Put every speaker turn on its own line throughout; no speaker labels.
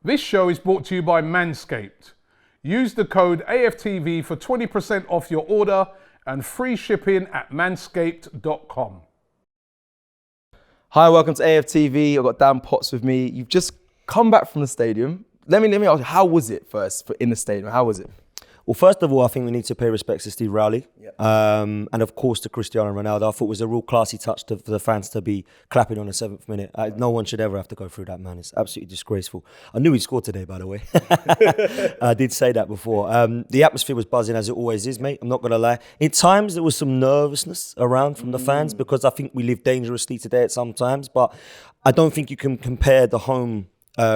This show is brought to you by Manscaped. Use the code AFTV for 20% off your order and free shipping at manscaped.com.
Hi, welcome to AFTV. I've got Dan Potts with me. You've just come back from the stadium. Let me ask you, how was it first in the stadium? How was it?
Well, first of all, I think we need to pay respects to Steve Rowley, and of course to Cristiano Ronaldo. I thought it was a real classy touch for the fans to be clapping on the 7th minute. No one should ever have to go through that, man. It's absolutely disgraceful. I knew he scored today, by the way. I did say that before. The atmosphere was buzzing, as it always is, mate. I'm not going to lie. At times, there was some nervousness around from the fans because I think we live dangerously today at some times, but I don't think you can compare the home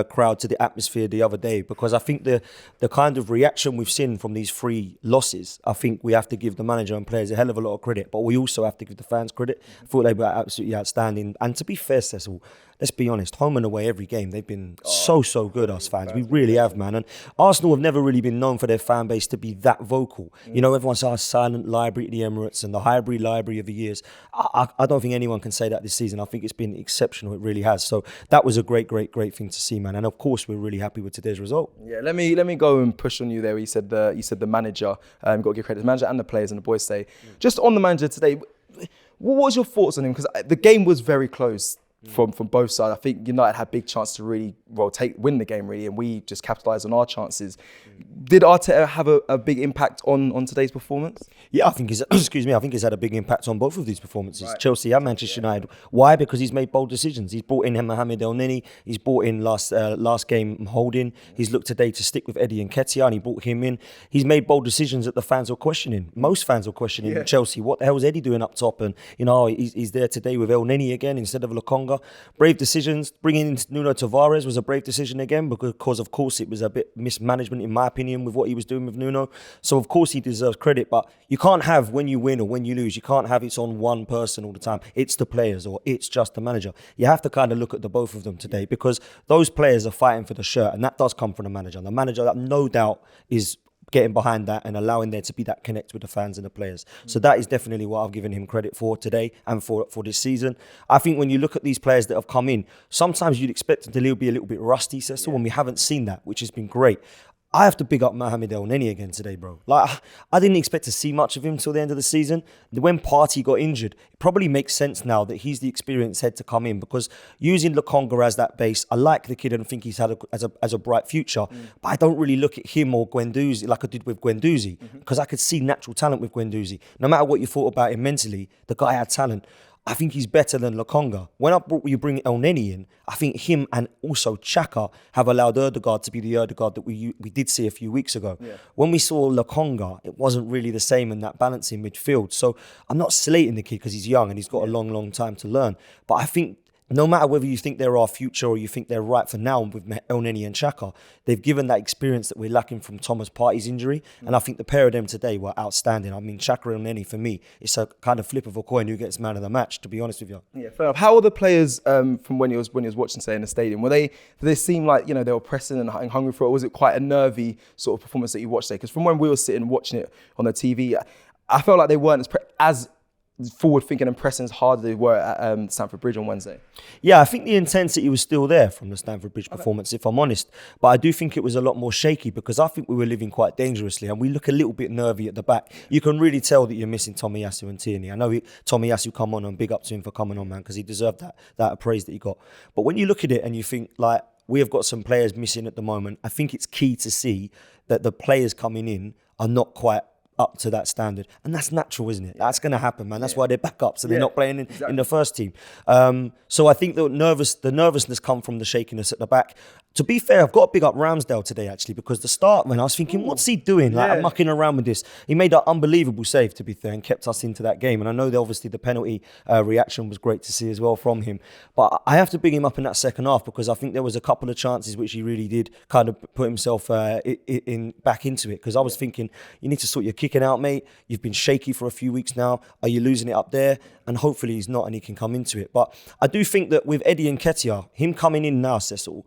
crowd to the atmosphere the other day, because I think the kind of reaction we've seen from these 3 losses, I think we have to give the manager and players a hell of a lot of credit, but we also have to give the fans credit. I thought they were absolutely outstanding. And to be fair, Cecil, let's be honest, home and away every game, they've been so good, us fans. We really have, man. And Arsenal have never really been known for their fan base to be that vocal. You know, everyone saw a silent library at the Emirates and the Highbury library of the years. I don't think anyone can say that this season. I think it's been exceptional. It really has. So that was a great thing to see, man. And of course, we're really happy with today's result.
Yeah, let me go and push on you there. You said the manager. Got to give credit to the manager and the players, and the boys say. Just on the manager today, what was your thoughts on him? Because the game was very close. From both sides. I think United had big chance to really win the game really, and we just capitalised on our chances. Did Arteta have a big impact on today's performance?
Yeah, I think he's I think he's had a big impact on both of these performances,
Right.
Chelsea and Manchester United. Why? Because he's made bold decisions. He's brought in Mohamed Elneny. He's brought in last game Holding. He's looked today to stick with Eddie Nketiah, and he brought him in. He's made bold decisions that the fans were questioning. Most fans were questioning Chelsea. What the hell is Eddie doing up top? And he's there today with Elneny again instead of Lokonga. Brave decisions. Bringing in Nuno Tavares was a brave decision again, because of course it was a bit mismanagement in my opinion with what he was doing with Nuno. So of course he deserves credit, but you can't have, when you win or when you lose, you can't have it's on one person all the time. It's the players or it's just the manager. You have to kind of look at the both of them today, because those players are fighting for the shirt, and that does come from the manager. And the manager, that no doubt, is getting behind that and allowing there to be that connect with the fans and the players. So that is definitely what I've given him credit for today and for this season. I think when you look at these players that have come in, sometimes you'd expect them to be a little bit rusty, Cecil, and we haven't seen that, which has been great. I have to big up Mohamed Elneny again today, bro. Like, I didn't expect to see much of him till the end of the season. When Partey got injured, it probably makes sense now that he's the experienced head to come in, because using Lokonga as that base, I like the kid and think he's had as a bright future, but I don't really look at him or Guendouzi like I did with Guendouzi, because I could see natural talent with Guendouzi. No matter what you thought about him mentally, the guy had talent. I think he's better than Lokonga. When you bring Elneny in, I think him and also Xhaka have allowed Ødegaard to be the Ødegaard that we did see a few weeks ago. Yeah. When we saw Lokonga, it wasn't really the same in that balance in midfield. So I'm not slating the kid because he's young and he's got a long time to learn. But I think no matter whether you think they're our future or you think they're right for now with Elneny and Xhaka, they've given that experience that we're lacking from Thomas Partey's injury. And I think the pair of them today were outstanding. I mean, Xhaka and Elneny, for me, it's a kind of flip of a coin who gets man of the match, to be honest with you.
Yeah, fair enough. How were the players from when you was watching, say, in the stadium? Did they seem like, they were pressing and hungry for it? Or was it quite a nervy sort of performance that you watched today? Because from when we were sitting watching it on the TV, I felt like they weren't as forward-thinking and pressing as hard as they were at Stamford Bridge on Wednesday.
Yeah, I think the intensity was still there from the Stamford Bridge performance, if I'm honest. But I do think it was a lot more shaky, because I think we were living quite dangerously and we look a little bit nervy at the back. You can really tell that you're missing Tomiyasu and Tierney. I know Tomiyasu come on, and big up to him for coming on, man, because he deserved that praise that he got. But when you look at it and you think, like, we have got some players missing at the moment, I think it's key to see that the players coming in are not quite up to that standard, and that's natural, isn't it? That's going to happen, man. That's why they're backups, so they're not playing in the first team. So I think the nervousness come from the shakiness at the back. To be fair, I've got to big up Ramsdale today, actually, because the start, when I was thinking, what's he doing? Like, I'm mucking around with this. He made an unbelievable save, to be fair, and kept us into that game. And I know that obviously the penalty reaction was great to see as well from him. But I have to big him up in that second half, because I think there was a couple of chances which he really did kind of put himself back into it. Because I was thinking, you need to sort your kicking out, mate. You've been shaky for a few weeks now. Are you losing it up there? And hopefully he's not, and he can come into it. But I do think that with Eddie Nketiah, him coming in now, Cecil,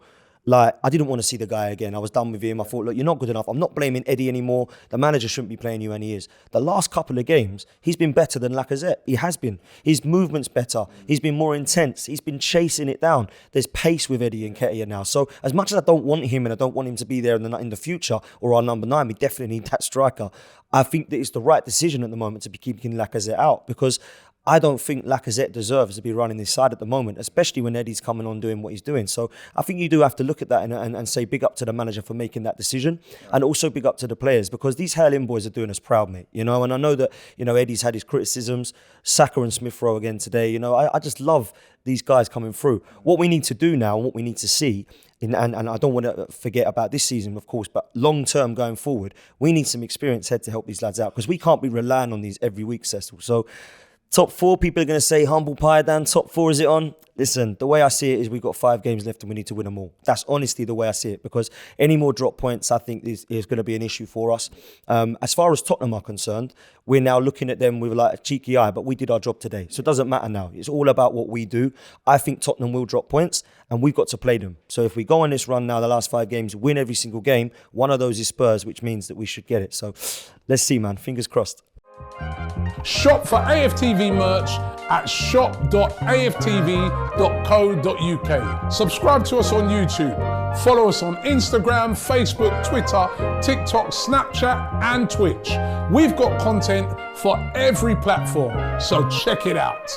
Like, I didn't want to see the guy again. I was done with him. I thought, look, you're not good enough. I'm not blaming Eddie anymore. The manager shouldn't be playing you, and he is. The last couple of games, he's been better than Lacazette. He has been. His movement's better. He's been more intense. He's been chasing it down. There's pace with Eddie Nketiah now. So as much as I don't want him and I don't want him to be there in the future or our number 9, we definitely need that striker. I think that it's the right decision at the moment to be keeping Lacazette out, because I don't think Lacazette deserves to be running this side at the moment, especially when Eddie's coming on doing what he's doing. So I think you do have to look at that and say big up to the manager for making that decision, and also big up to the players, because these Hale-In boys are doing us proud, mate. You know, and I know that, you know, Eddie's had his criticisms, Saka and Smith Rowe again today. You know, I just love these guys coming through. What we need to do now, what we need to see, and I don't want to forget about this season, of course, but long term going forward, we need some experienced head to help these lads out, because we can't be relying on these every week, Cecil. So top 4, people are going to say, humble pie, Dan, top 4, is it on? Listen, the way I see it is we've got 5 games left and we need to win them all. That's honestly the way I see it, because any more drop points, I think, is going to be an issue for us. As far as Tottenham are concerned, we're now looking at them with like a cheeky eye, but we did our job today. So it doesn't matter now. It's all about what we do. I think Tottenham will drop points and we've got to play them. So if we go on this run now, the last 5 games, win every single game, one of those is Spurs, which means that we should get it. So let's see, man. Fingers crossed.
Shop for AFTV merch at shop.aftv.co.uk. Subscribe to us on YouTube. Follow us on Instagram, Facebook, Twitter, TikTok, Snapchat, and Twitch. We've got content for every platform, so check it out.